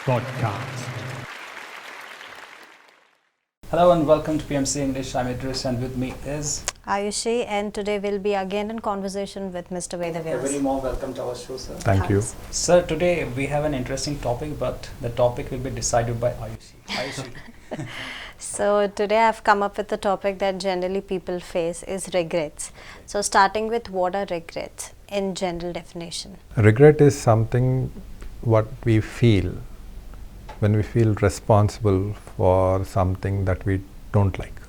podcast. Hello and welcome to PMC English. I'm Idris and with me is Ayushi, and today we'll be again in conversation with Mr. a very Vedavyas. more welcome to our show, sir. Thank you. Sir, today we have an interesting topic, but the topic will be decided by Ayushi. Ayushi. So today I've come up with a topic that generally people face is regrets. So starting with, what are regrets in general definition? Regret is something what we feel when we feel responsible for something that we don't like.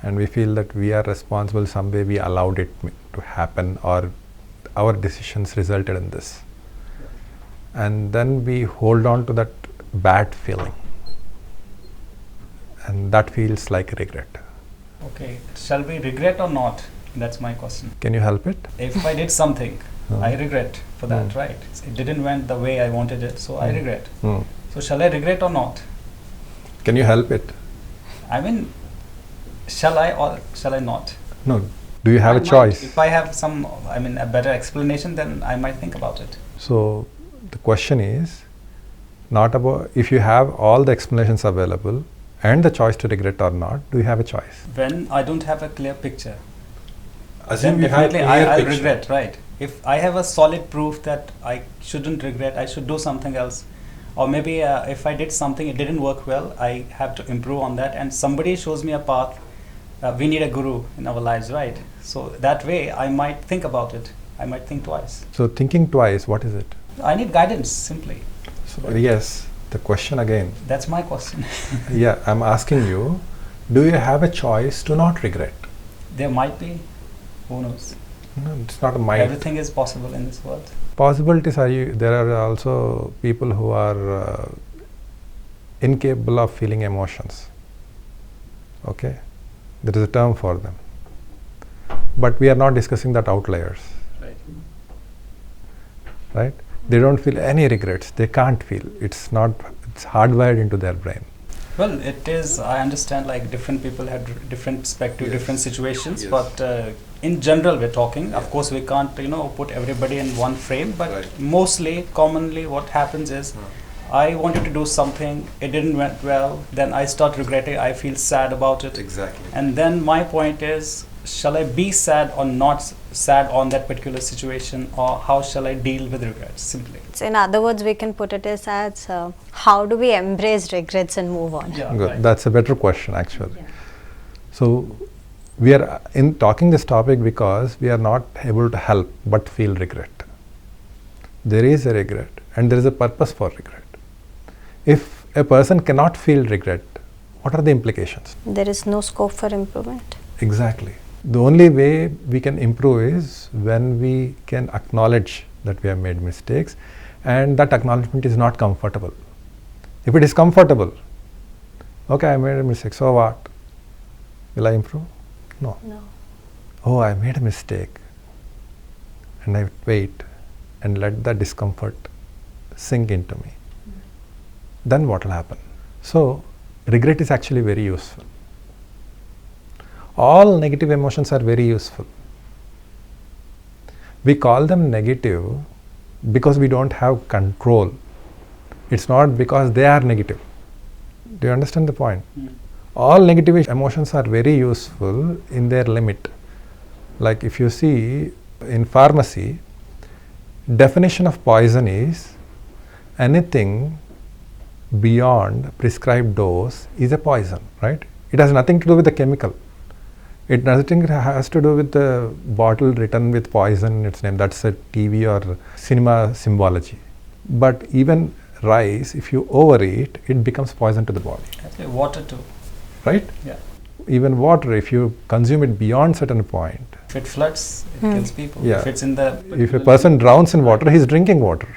And we feel that we are responsible, some way we allowed it to happen, or our decisions resulted in this. And then we hold on to that bad feeling. And that feels like regret. Okay, shall we regret or not? That's my question. Can you help it? If I did something, I regret for that, Mm. right? It didn't went the way I wanted it, so I regret. Hmm. So shall I regret or not? Can you help it? I mean, shall I or shall I not? No. Do you have I a might- choice? If I have a better explanation, then I might think about it. So the question is not about if you have all the explanations available and the choice to regret or not, do you have a choice? When I don't have a clear picture, then Assume you have definitely clear I'll picture. regret, right? If I have a solid proof that I shouldn't regret, I should do something else. Or maybe if I did something, it didn't work well, I have to improve on that. And somebody shows me a path. We need a guru in our lives, right? So that way I might think about it. I might think twice. So thinking twice, what is it? I need guidance, simply. So yes, the question again. That's my question. Yeah, I'm asking you, do you have a choice to not regret? There might be, who knows? No, it's not a mind. Everything is possible in this world. Possibilities are there are also people who are incapable of feeling emotions. Okay? There is a term for them. But we are not discussing that outliers. Right. Right? They don't feel any regrets. They can't feel. It's hardwired into their brain. Well, it is, I understand, like different people have different perspective, different situations, Yes. but in general we're talking, of course we can't, put everybody in one frame, but Right. mostly, commonly what happens is, I wanted to do something, it didn't went well, then I start regretting, I feel sad about it. Exactly. And then my point is, shall I be sad or not sad on that particular situation, or how shall I deal with regrets, simply? So in other words, we can put it as how do we embrace regrets and move on? Yeah, Good. right. That's a better question, actually. So, we are in talking this topic because we are not able to help but feel regret. There is a regret, and there is a purpose for regret. If a person cannot feel regret, what are the implications? There is no scope for improvement. Exactly. The only way we can improve is when we can acknowledge that we have made mistakes, and that acknowledgement is not comfortable. If it is comfortable, okay, I made a mistake, so what? Will I improve? No. No. Oh, I made a mistake. And I wait and let the discomfort sink into me. Then what will happen? So, regret is actually very useful. All negative emotions are very useful. We call them negative because we don't have control. It's not because they are negative. Do you understand the point? All negative emotions are very useful in their limit. Like if you see in pharmacy, definition of poison is anything beyond prescribed dose is a poison, right? It has nothing to do with the chemical. It nothing has to do with the bottle written with poison in its name. That's a TV or cinema symbology. But even rice, if you overeat, it becomes poison to the body, Actually, water too. right? Yeah. Even water, if you consume it beyond certain point, If it floods, it kills people. Yeah. If it's in the if a person drowns in water, he is drinking water.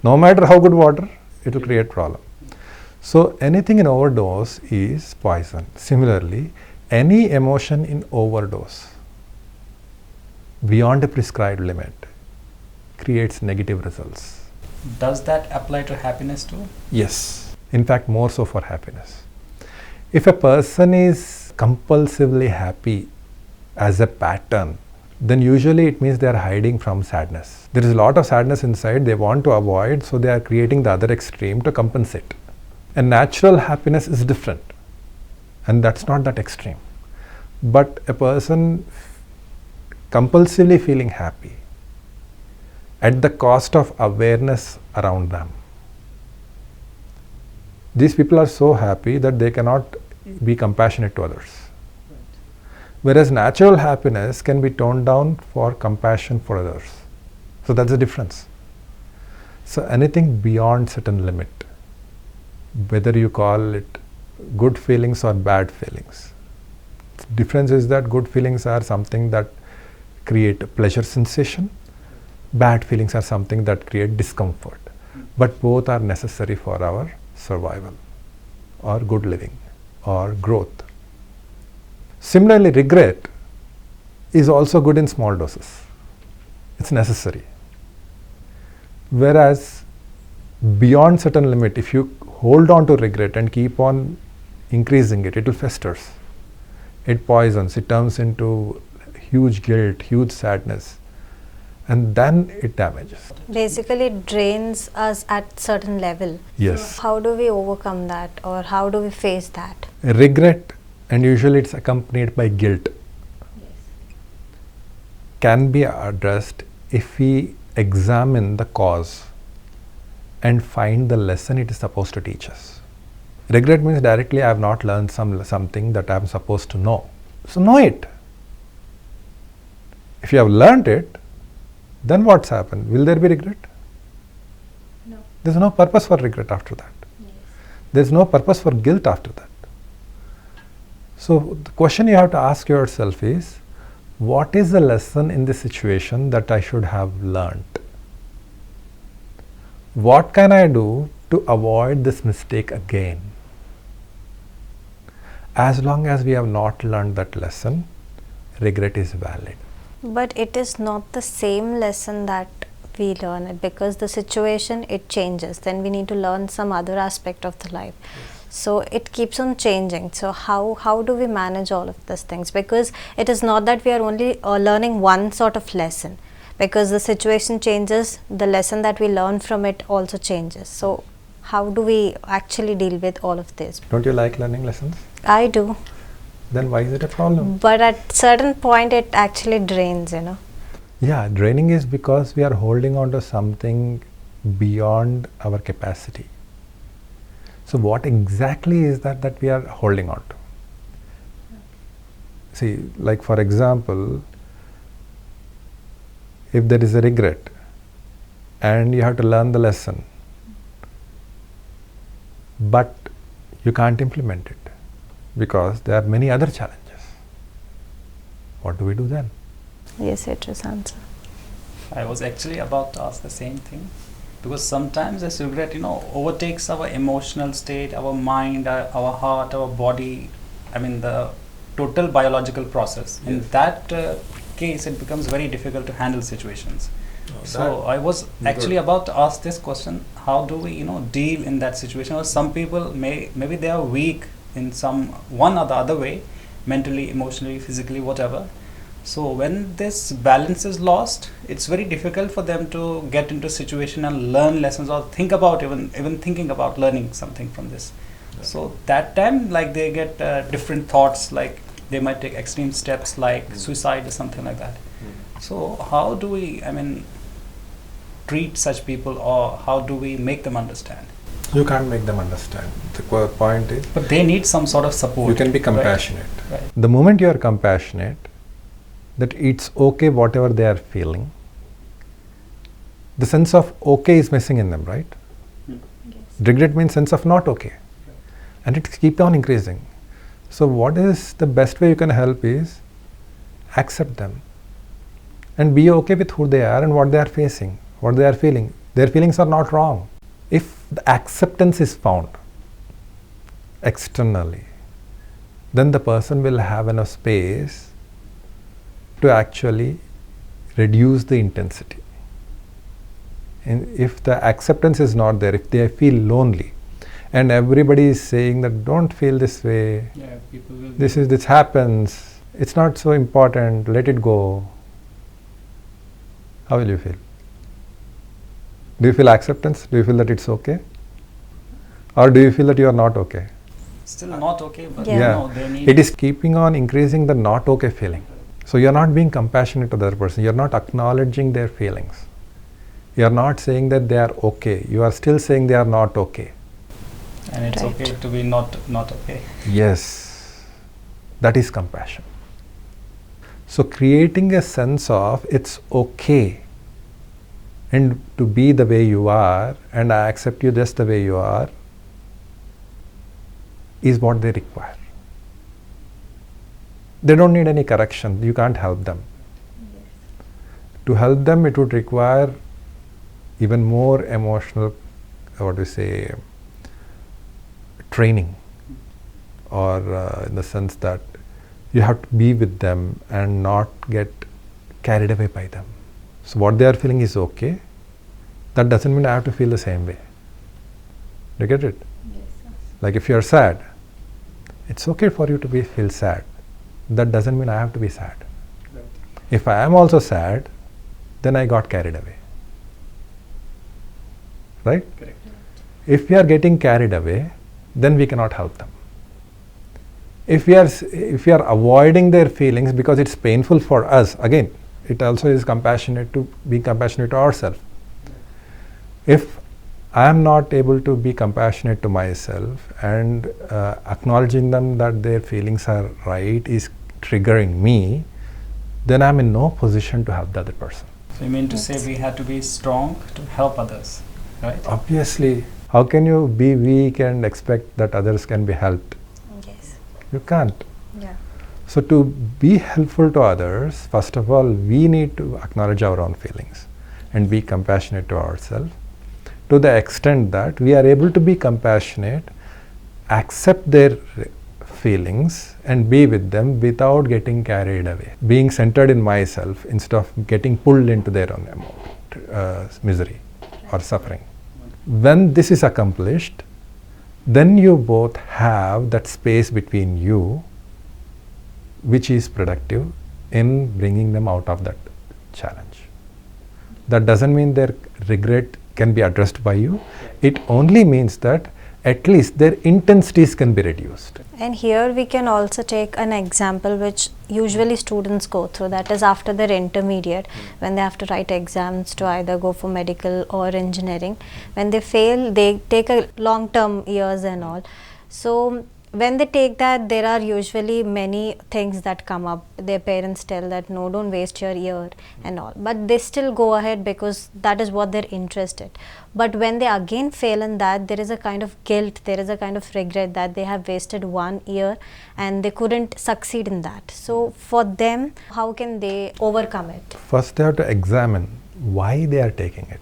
No matter how good water, it will create problem. So anything in overdose is poison. Similarly, any emotion in overdose beyond a prescribed limit creates negative results. Does that apply to happiness too? Yes. In fact, more so for happiness. If a person is compulsively happy as a pattern, then usually it means they are hiding from sadness. There is a lot of sadness inside they want to avoid, so they are creating the other extreme to compensate. And natural happiness is different, and that's not that extreme. But a person compulsively feeling happy at the cost of awareness around them. These people are so happy that they cannot be compassionate to others. Whereas natural happiness can be toned down for compassion for others. So that's the difference. So anything beyond certain limit, whether you call it good feelings or bad feelings, the difference is that good feelings are something that create a pleasure sensation, bad feelings are something that create discomfort. But both are necessary for our survival or good living or growth. Similarly, regret is also good in small doses. It's necessary. Whereas beyond certain limit, if you hold on to regret and keep on increasing it, it will festers. It poisons, it turns into huge guilt, huge sadness, and then it damages. Basically, it drains us at certain level. Yes. How do we overcome that, or how do we face that? Regret, and usually it's accompanied by guilt, can be addressed if we examine the cause and find the lesson it is supposed to teach us. Regret means directly I have not learned something that I am supposed to know. So know it. If you have learned it, then what's happened? Will there be regret? No. There's no purpose for regret after that. Yes. There's no purpose for guilt after that. So the question you have to ask yourself is, what is the lesson in this situation that I should have learned? What can I do to avoid this mistake again? As long as we have not learned that lesson, regret is valid. But it is not the same lesson that we learn it, because the situation, it changes. Then we need to learn some other aspect of the life. So it keeps on changing. So how do we manage all of these things? Because it is not that we are only learning one sort of lesson. Because the situation changes, the lesson that we learn from it also changes. So how do we actually deal with all of this? Don't you like learning lessons? I do. Then why is it a problem? But at certain point, it actually drains, you know. Yeah, draining is because we are holding on to something beyond our capacity. So what exactly is that we are holding on to? See, like for example, if there is a regret and you have to learn the lesson, but you can't implement it because there are many other challenges, what do we do then? Yes, it is answer. I was actually about to ask the same thing, because sometimes this regret, overtakes our emotional state, our mind, our heart, our body. I mean, the total biological process. In that case, it becomes very difficult to handle situations. So I was actually about to ask this question: how do we, deal in that situation? Or some people maybe they are weak in one or the other way, mentally, emotionally, physically, whatever. So when this balance is lost, it's very difficult for them to get into a situation and learn lessons, or think about even thinking about learning something from this. Yeah. So that time, like, they get different thoughts, like they might take extreme steps like suicide or something like that. So how do we, treat such people, or how do we make them understand? You can't make them understand. The point is, but they need some sort of support. You can be compassionate. Right. The moment you are compassionate, that it's okay whatever they are feeling, the sense of okay is missing in them, right? Yes. Regret means sense of not okay. Right. And it keeps on increasing. So what is the best way you can help is accept them and be okay with who they are and what they are facing, what they are feeling. Their feelings are not wrong. If the acceptance is found externally, then the person will have enough space to actually reduce the intensity. And if the acceptance is not there, if they feel lonely, and everybody is saying that don't feel this way, Yeah, people will. this happens, it's not so important, let it go. how will you feel? Do you feel acceptance? Do you feel that it's okay? Or do you feel that you are not okay? Still not okay, but Yeah. you know, they need. It is keeping on increasing the not okay feeling. So you are not being compassionate to the other person. You are not acknowledging their feelings. You are not saying that they are okay. You are still saying they are not okay. And it's Right. okay to be not okay. Yes, that is compassion. So creating a sense of it's okay and to be the way you are, and I accept you just the way you are, is what they require. They don't need any correction. You can't help them. To help them, it would require even more emotional, what do you say, training, or in the sense that you have to be with them and not get carried away by them. So what they are feeling is okay. That doesn't mean I have to feel the same way. Do you get it? Like if you are sad, it's okay for you to feel sad. That doesn't mean I have to be sad. If I am also sad, then I got carried away. Right? Correct. If we are getting carried away, then we cannot help them. If we are avoiding their feelings because it's painful for us, again, it also is compassionate to be compassionate to ourselves. If I am not able to be compassionate to myself and acknowledging them that their feelings are right is triggering me, then I am in no position to help the other person. So you mean to say we have to be strong to help others, right? Obviously, how can you be weak and expect that others can be helped? Yes. You can't. Yeah. So to be helpful to others, first of all, we need to acknowledge our own feelings and be compassionate to ourselves, to the extent that we are able to be compassionate, accept their feelings and be with them without getting carried away, being centered in myself instead of getting pulled into their own misery or suffering. When this is accomplished, then you both have that space between you which is productive in bringing them out of that challenge. That doesn't mean their regret can be addressed by you. It only means that at least their intensities can be reduced. And here we can also take an example which usually students go through, that is after their intermediate, when they have to write exams to either go for medical or engineering. When they fail, they take a long-term years and all. So when they take that, there are usually many things that come up. Their parents tell that no, don't waste your year and all, but they still go ahead because that is what they're interested. But when they again fail in that, there is a kind of guilt, there is a kind of regret that they have wasted 1 year and they couldn't succeed in that. So for them, how can they overcome it? First, they have to examine why they are taking it.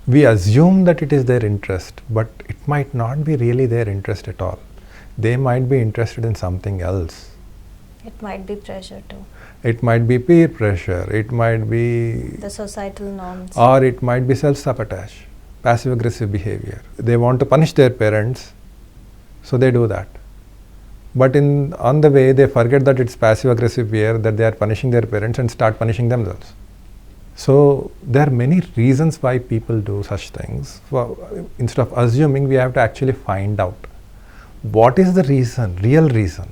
We assume that it is their interest, but it might not be really their interest at all. They might be interested in something else. It might be pressure too, It might be peer pressure, it might be, the societal norms. or it might be self-sabotage, passive-aggressive behavior. They want to punish their parents, so they do that. But on the way, they forget that it's passive-aggressive behavior, that they are punishing their parents and start punishing themselves. So there are many reasons why people do such things. Instead of assuming, we have to actually find out. What is the reason, real reason?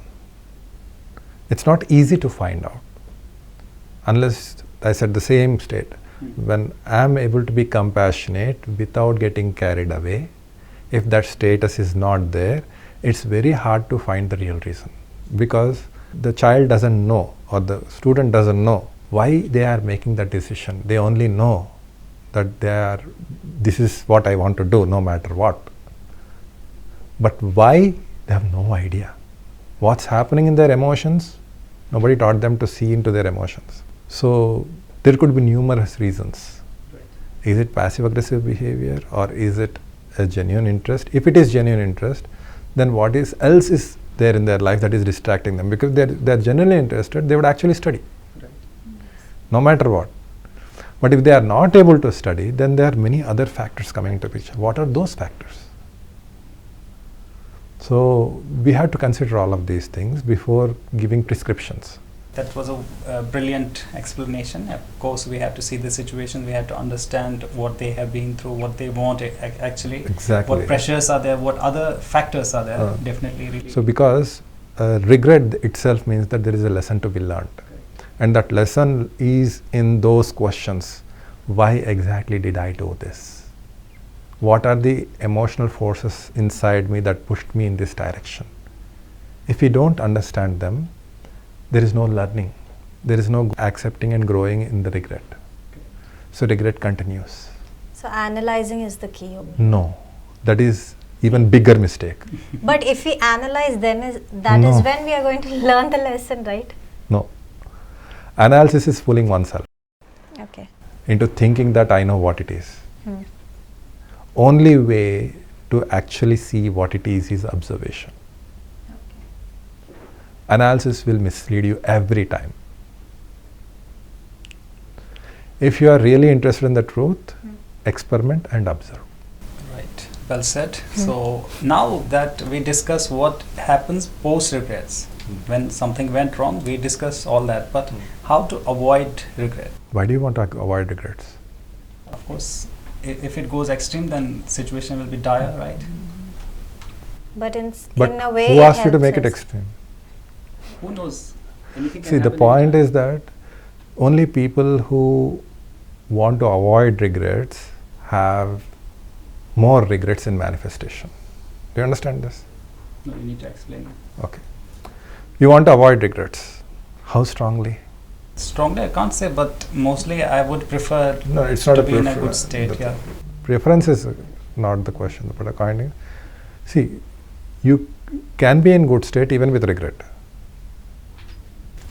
It's not easy to find out unless I said the same state. When I am able to be compassionate without getting carried away, if that status is not there, it's very hard to find the real reason, because the child doesn't know or the student doesn't know why they are making that decision. They only know that this is what I want to do no matter what. But why? They have no idea. What's happening in their emotions? Nobody taught them to see into their emotions. So there could be numerous reasons. Right. Is it passive-aggressive behavior or is it a genuine interest? If it is genuine interest, then what else is there in their life that is distracting them? Because they're genuinely interested, they would actually study, Right. no matter what. But if they are not able to study, then there are many other factors coming into picture. What are those factors? So we have to consider all of these things before giving prescriptions. That was a brilliant explanation. Of course, we have to see the situation. We have to understand what they have been through, what they want actually, Exactly. what pressures are there, what other factors are there. Uh, Definitely, really. So because regret itself means that there is a lesson to be learned. And that lesson is in those questions. Why exactly did I do this? What are the emotional forces inside me that pushed me in this direction? If we don't understand them, there is no learning. There is no accepting and growing in the regret. So regret continues. So analyzing is the key. No, that is even bigger mistake. But if we analyze, then that No. is when we are going to learn the lesson, right? No. Analysis is fooling oneself Okay. into thinking that I know what it is. Hmm. Only way to actually see what it is observation. Analysis will mislead you every time. If you are really interested in the truth, experiment and observe. Right. Well said. So now that we discuss what happens post regrets, when something went wrong, we discuss all that. But how to avoid regret? Why do you want to avoid regrets? Of course, if it goes extreme, then situation will be dire, right? But in But a way, who it asked you to make it helps us. extreme? Who knows? Anything can See, the happen point anytime. is that only people who want to avoid regrets have more regrets in manifestation. Do you understand this? No, you need to explain. Okay. You want to avoid regrets. How strongly? Strongly, I can't say, but mostly I would prefer No, it's not to a be in a prefer- good state. the Yeah. Preference is not the question, but according. See, you can be in good state even with regret,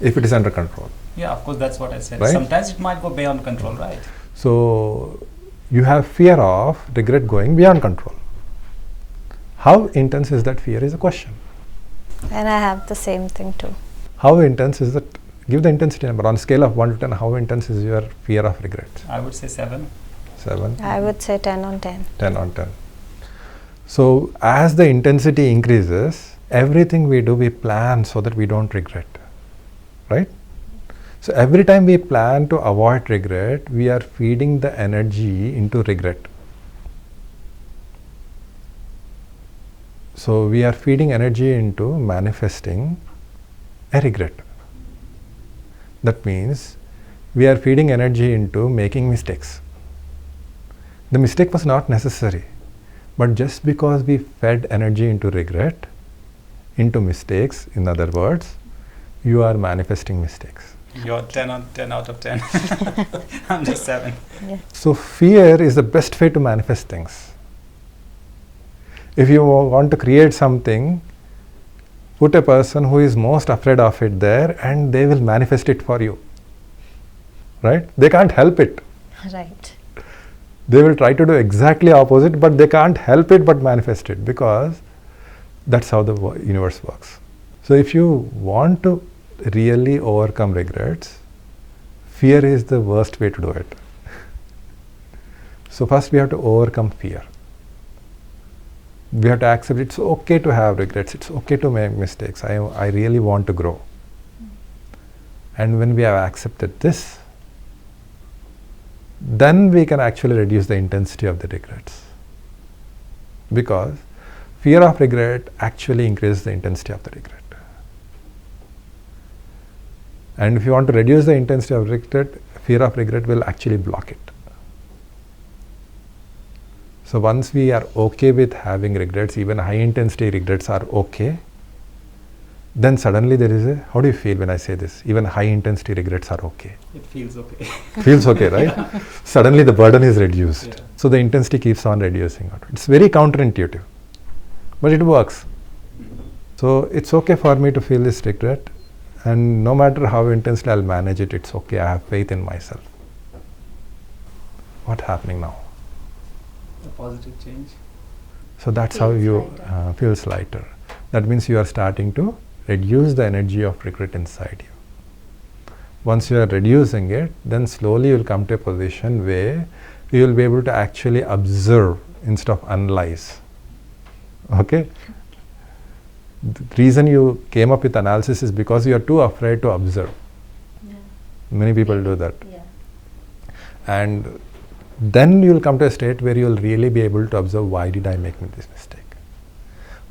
if it is under control. Yeah, of course, that's what I said. Right? Sometimes it might go beyond control, right? So you have fear of regret going beyond control. How intense is that fear is a question. And I have the same thing too. How intense is that? Give the intensity number. On a scale of 1 to 10, how intense is your fear of regret? I would say 7. 7, I would say 10 on 10. 10 on 10. So as the intensity increases, everything we do, we plan so that we don't regret. Right? So every time we plan to avoid regret, we are feeding the energy into regret. So we are feeding energy into manifesting a regret. That means we are feeding energy into making mistakes. The mistake was not necessary, but just because we fed energy into regret, into mistakes, in other words, you are manifesting mistakes. You're 10 out of 10. I'm just 7. Yeah. So fear is the best way to manifest things. If you want to create something, put a person who is most afraid of it there and they will manifest it for you. Right? They can't help it. Right. They will try to do exactly opposite, but they can't help it but manifest it, because that's how the universe works. So if you want to really overcome regrets, fear is the worst way to do it. So first we have to overcome fear. We have to accept it's okay to have regrets, it's okay to make mistakes. I really want to grow. And when we have accepted this, then we can actually reduce the intensity of the regrets. Because fear of regret actually increases the intensity of the regret. And if you want to reduce the intensity of regret, fear of regret will actually block it. So once we are okay with having regrets, even high intensity regrets are okay, then suddenly there is a, how do you feel when I say this? Even high intensity regrets are okay. It feels okay. Feels okay, right? Suddenly the burden is reduced. Yeah. So the intensity keeps on reducing. It's very counterintuitive, but it works. So it's okay for me to feel this regret, and no matter how intensely I'll manage it, it's okay. I have faith in myself. What's happening now? A positive change. So that's how Feels you lighter. feels lighter. That means you are starting to reduce the energy of regret inside you. Once you are reducing it, then slowly you will come to a position where you will be able to actually observe instead of analyze. Okay? The reason you came up with analysis is because you are too afraid to observe. Many people do that. And then you'll come to a state where you'll really be able to observe, why did I make this mistake?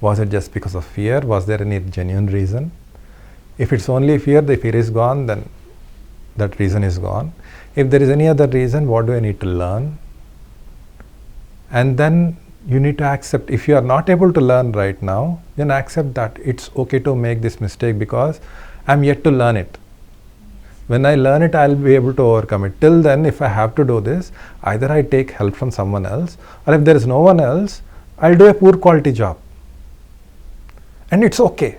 Was it just because of fear? Was there any genuine reason? If it's only fear, the fear is gone, then that reason is gone. If there is any other reason, what do I need to learn? And then you need to accept, if you are not able to learn right now, then accept that it's okay to make this mistake because I'm yet to learn it. When I learn it, I'll be able to overcome it. Till then, if I have to do this, either I take help from someone else, or if there is no one else, I'll do a poor quality job. And it's okay.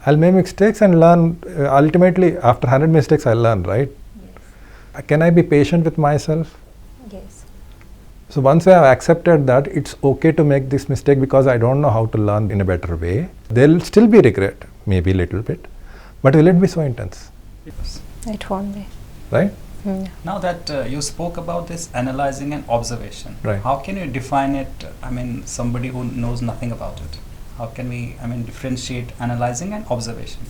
I'll make mistakes and learn. Ultimately, after 100 mistakes, I'll learn, right? Yes. Can I be patient with myself? Yes. So once I have accepted that it's okay to make this mistake because I don't know how to learn in a better way, there'll still be regret, maybe a little bit, but will it be so intense? Yes. It won't be. Right? Now that you spoke about this analyzing and observation, Right. how can you define it? I mean, somebody who knows nothing about it. How can we, differentiate analyzing and observation?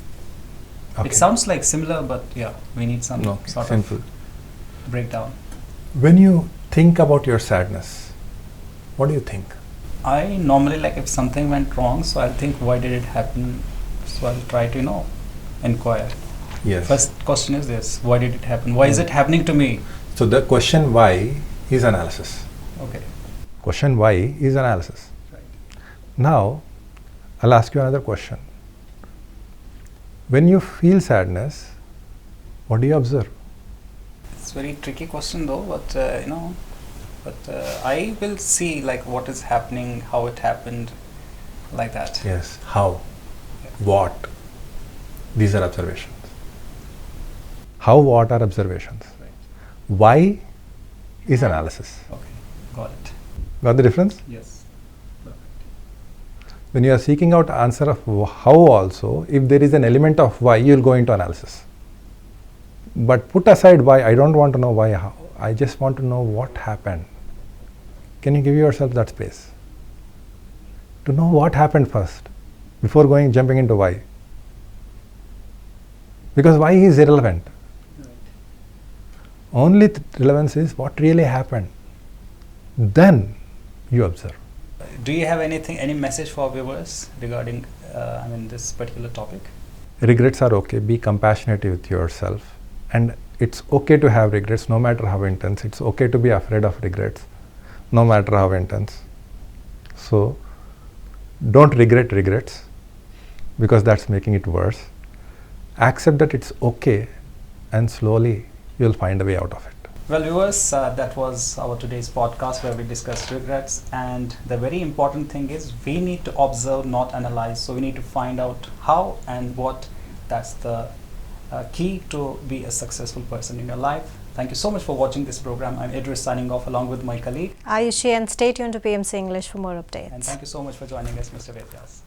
Okay. It sounds like similar, but yeah, we need some sort simple. of breakdown. When you think about your sadness, what do you think? I normally, like, if something went wrong, so I'll think, why did it happen? So I'll try to, inquire. Yes. First question is this: why did it happen? Why is it happening to me? So the question why is analysis. Okay. Question why is analysis. Right. Now, I'll ask you another question. When you feel sadness, what do you observe? It's a very tricky question though, but I will see like what is happening, how it happened, like that. Yes. How? What? These are observations. How, what are observations? Right. Why is analysis. Okay, got it. Got the difference? Yes. Perfect. When you are seeking out answer of how also, if there is an element of why, you will go into analysis. But put aside why, I don't want to know why, how. I just want to know what happened. Can you give yourself that space? To know what happened first, before jumping into why. Because why is irrelevant. Right. Only relevance is what really happened. Then you observe. Do you have any message for viewers regarding this particular topic? Regrets are okay. Be compassionate with yourself. And it's okay to have regrets no matter how intense. It's okay to be afraid of regrets no matter how intense. So don't regret regrets because that's making it worse. Accept that it's okay and slowly you'll find a way out of it. Well, viewers, that was our today's podcast where we discussed regrets, and the very important thing is we need to observe, not analyze. So we need to find out how and what. That's the key to be a successful person in your life. Thank you so much for watching this program. I'm Idris signing off along with my colleague. Ayushi, and stay tuned to PMC English for more updates. And thank you so much for joining us, Mr. Vedyas.